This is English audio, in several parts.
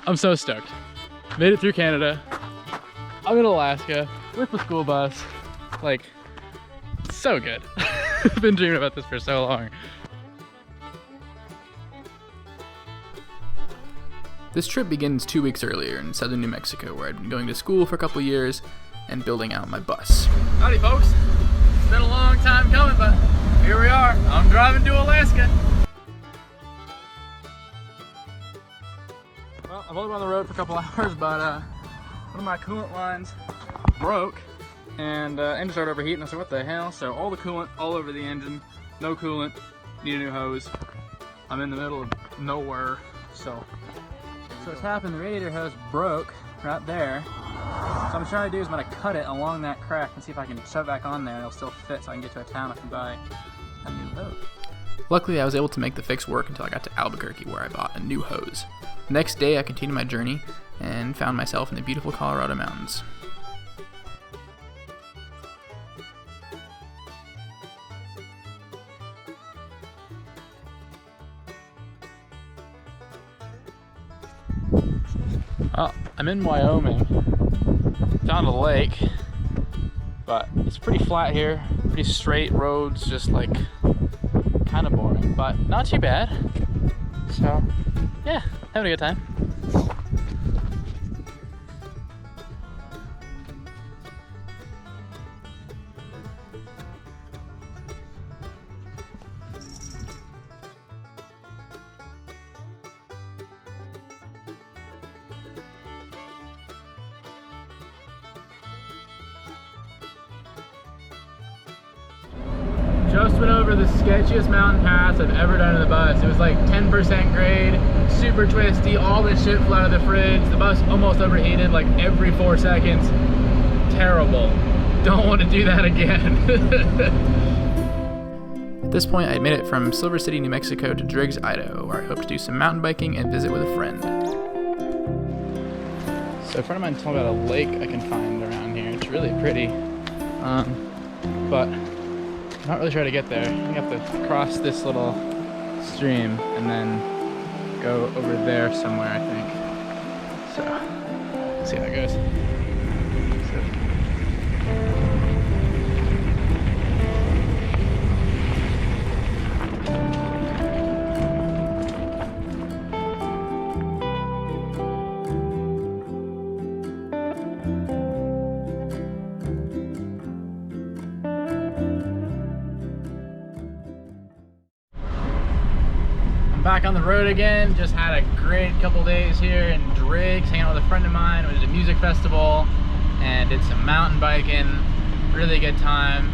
I'm so stoked. Made it through Canada. I'm in Alaska with the school bus. Like, so good. I've been dreaming about this for so long. This trip begins 2 weeks earlier in southern New Mexico, where I'd been going to school for a couple years and building out my bus. Howdy folks. It's been a long time coming, but here we are. I'm driving to Alaska. Well, I've only been on the road for a couple hours, but one of my coolant lines broke and engine started overheating. I said, what the hell? So all the coolant all over the engine, no coolant, need a new hose. I'm in the middle of nowhere, so what's happened, the radiator hose broke right there. So I'm trying to do is I'm gonna cut it along that crack and see if I can shove it back on there and it'll still fit so I can get to a town I can buy a new hose. Luckily, I was able to make the fix work until I got to Albuquerque, where I bought a new hose. The next day, I continued my journey and found myself in the beautiful Colorado mountains. Well, I'm in Wyoming. Found a lake, but it's pretty flat here. Pretty straight roads, just like kind of boring, but not too bad. So, yeah, having a good time. Just went over the sketchiest mountain pass I've ever done in the bus. It was like 10% grade, super twisty, all this shit flew out of the fridge. The bus almost overheated like every 4 seconds. Terrible. Don't want to do that again. At this point, I made it from Silver City, New Mexico to Driggs, Idaho, where I hope to do some mountain biking and visit with a friend. So a friend of mine told me about a lake I can find around here. It's really pretty, but I'm not really sure how to get there. You have to cross this little stream and then go over there somewhere, I think. So, let's see how it goes. Back on the road again. Just had a great couple days here in Driggs, hanging out with a friend of mine. Went to a music festival and did some mountain biking. Really good time.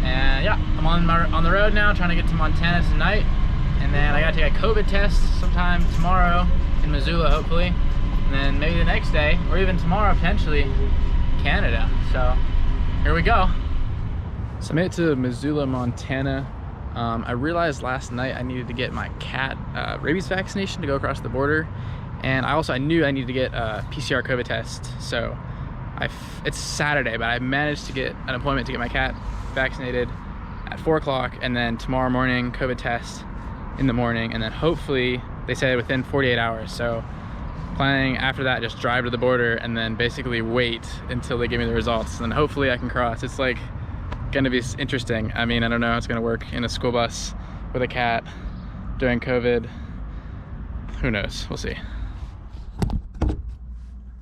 And yeah, I'm on the road now, trying to get to Montana tonight. And then I gotta take a COVID test sometime tomorrow in Missoula, hopefully. And then maybe the next day, or even tomorrow potentially, Canada. So here we go. So I made it to Missoula, Montana. I realized last night I needed to get my cat rabies vaccination to go across the border, and I knew I needed to get a PCR COVID test. So it's Saturday, but I managed to get an appointment to get my cat vaccinated at 4 o'clock, and then tomorrow morning COVID test in the morning, and then hopefully they said within 48 hours. So planning after that, just drive to the border and then basically wait until they give me the results, and then hopefully I can cross. It's like gonna be interesting. I mean, I don't know how it's gonna work in a school bus with a cat during COVID. Who knows? We'll see.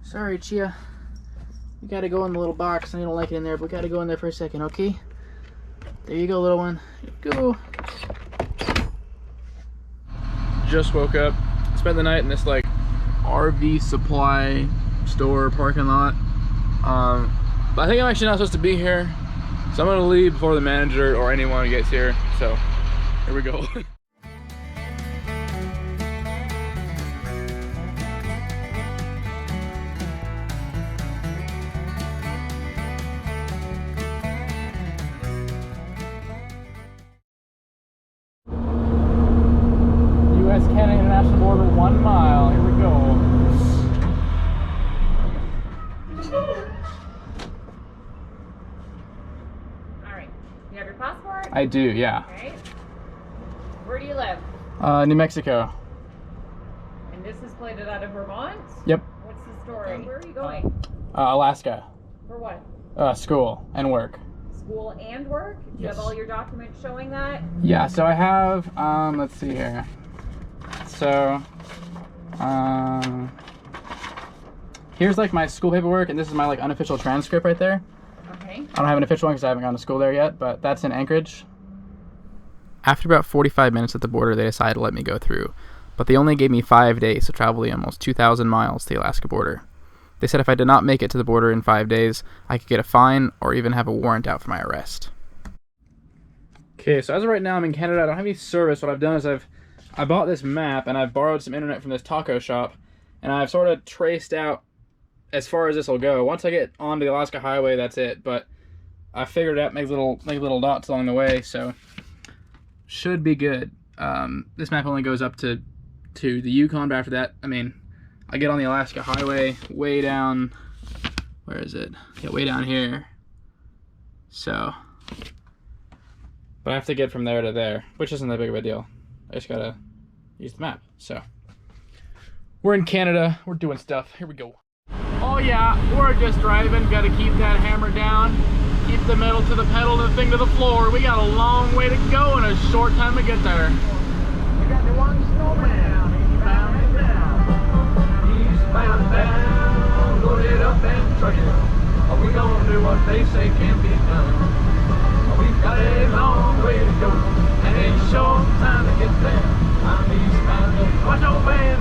Sorry, Chia. You gotta go in the little box. I don't like it in there, but we gotta go in there for a second, okay? There you go, little one. Here you go. Just woke up. Spent the night in this like RV supply store parking lot. But I think I'm actually not supposed to be here. So I'm gonna leave before the manager or anyone gets here. So here we go. US-Canada International Border, 1 mile. Here we go. Passport? I do, yeah. Okay. Where do you live? New Mexico. In And this is plated out of Vermont? Yep. What's the story? Where are you going? Alaska. For what? School and work. School and work? Do you Yes. have all your documents showing that? Yeah, so I have, let's see here. So, here's like my school paperwork, and this is my like unofficial transcript right there. Okay. I don't have an official one because I haven't gone to school there yet, but that's in Anchorage. After about 45 minutes at the border, they decided to let me go through, but they only gave me 5 days to travel the almost 2,000 miles to the Alaska border. They said if I did not make it to the border in 5 days, I could get a fine or even have a warrant out for my arrest. Okay, so as of right now, I'm in Canada. I don't have any service. What I've done is I bought this map, and I've borrowed some internet from this taco shop, and I've sort of traced out as far as this will go. Once I get onto the Alaska highway, that's it, but I figured out make little dots along the way, so should be good. This map only goes up to the Yukon, but after that, I mean, I get on the Alaska highway way down, where is it? Yeah, way down here. So, but I have to get from there to there, which isn't that big of a deal. I just gotta use the map. So, we're in Canada, we're doing stuff. Here we go. Oh yeah, we're just driving. Gotta keep that hammer down. Keep the metal to the pedal and the thing to the floor. We got a long way to go and a short time to get there. We got the one snowman, eastbound and down. Eastbound and down, load it up and truck it. Are we gonna do what they say can be done? We've got a long way to go and a short time to get there. I'm eastbound and watch your baby.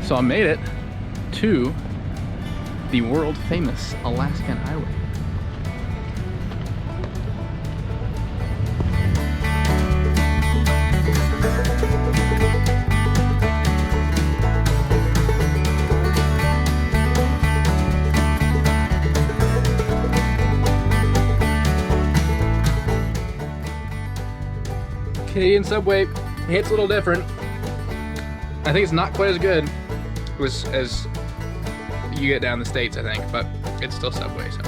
So I made it to the world famous Alaskan highway. Canadian subway hits a little different. I think it's not quite as good as you get down the States, I think, but it's still Subway, so.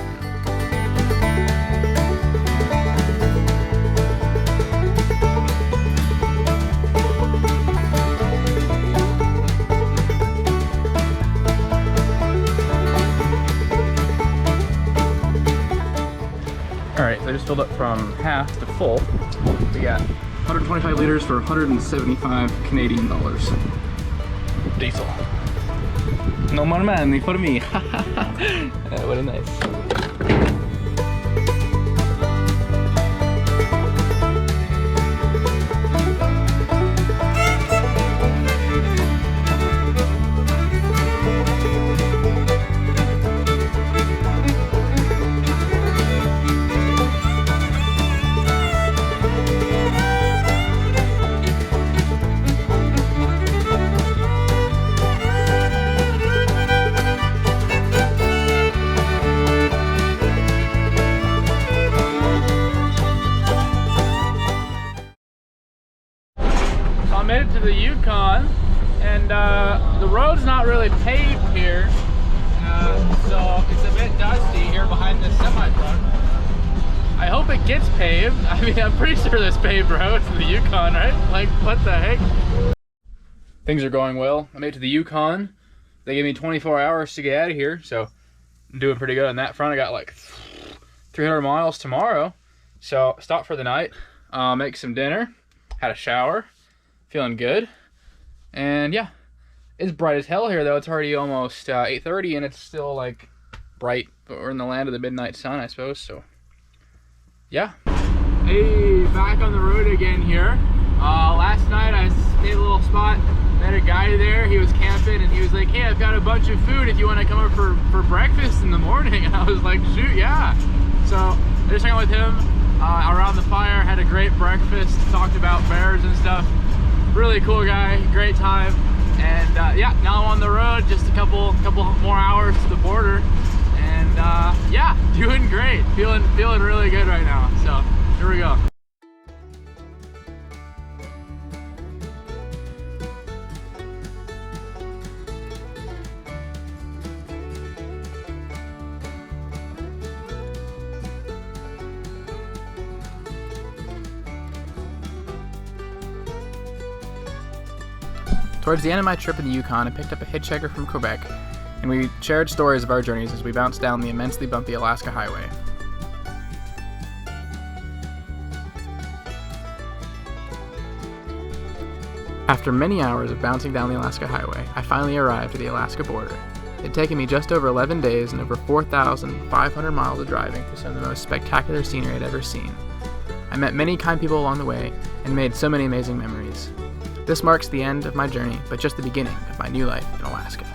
Alright, so I just filled up from half to full. We got 125 liters for 175 Canadian dollars. Diesel. No more money for me. What a nice. Made it to the Yukon, and the road's not really paved here, so it's a bit dusty here behind this semi-truck. I hope it gets paved. I mean, I'm pretty sure there's paved roads in the Yukon, right? Like, what the heck? Things are going well. I made it to the Yukon. They gave me 24 hours to get out of here, so I'm doing pretty good on that front. I got like 300 miles tomorrow, so stop for the night, make some dinner, had a shower. Feeling good, and yeah, it's bright as hell here though. It's already almost 8:30 and it's still like bright, but we're in the land of the midnight sun, I suppose. So yeah. Hey, back on the road again here. Last night I stayed a little spot, met a guy there. He was camping and he was like, hey, I've got a bunch of food if you want to come over for breakfast in the morning. And I was like, shoot, yeah. So I just hung out with him around the fire, had a great breakfast, talked about bears and stuff. Really cool guy, great time, and yeah, now I'm on the road, just a couple more hours to the border, and yeah, Doing great. Feeling really good right now. So here we go. Towards the end of my trip in the Yukon, I picked up a hitchhiker from Quebec, and we shared stories of our journeys as we bounced down the immensely bumpy Alaska Highway. After many hours of bouncing down the Alaska Highway, I finally arrived at the Alaska border. It had taken me just over 11 days and over 4,500 miles of driving through some of the most spectacular scenery I'd ever seen. I met many kind people along the way and made so many amazing memories. This marks the end of my journey, but just the beginning of my new life in Alaska.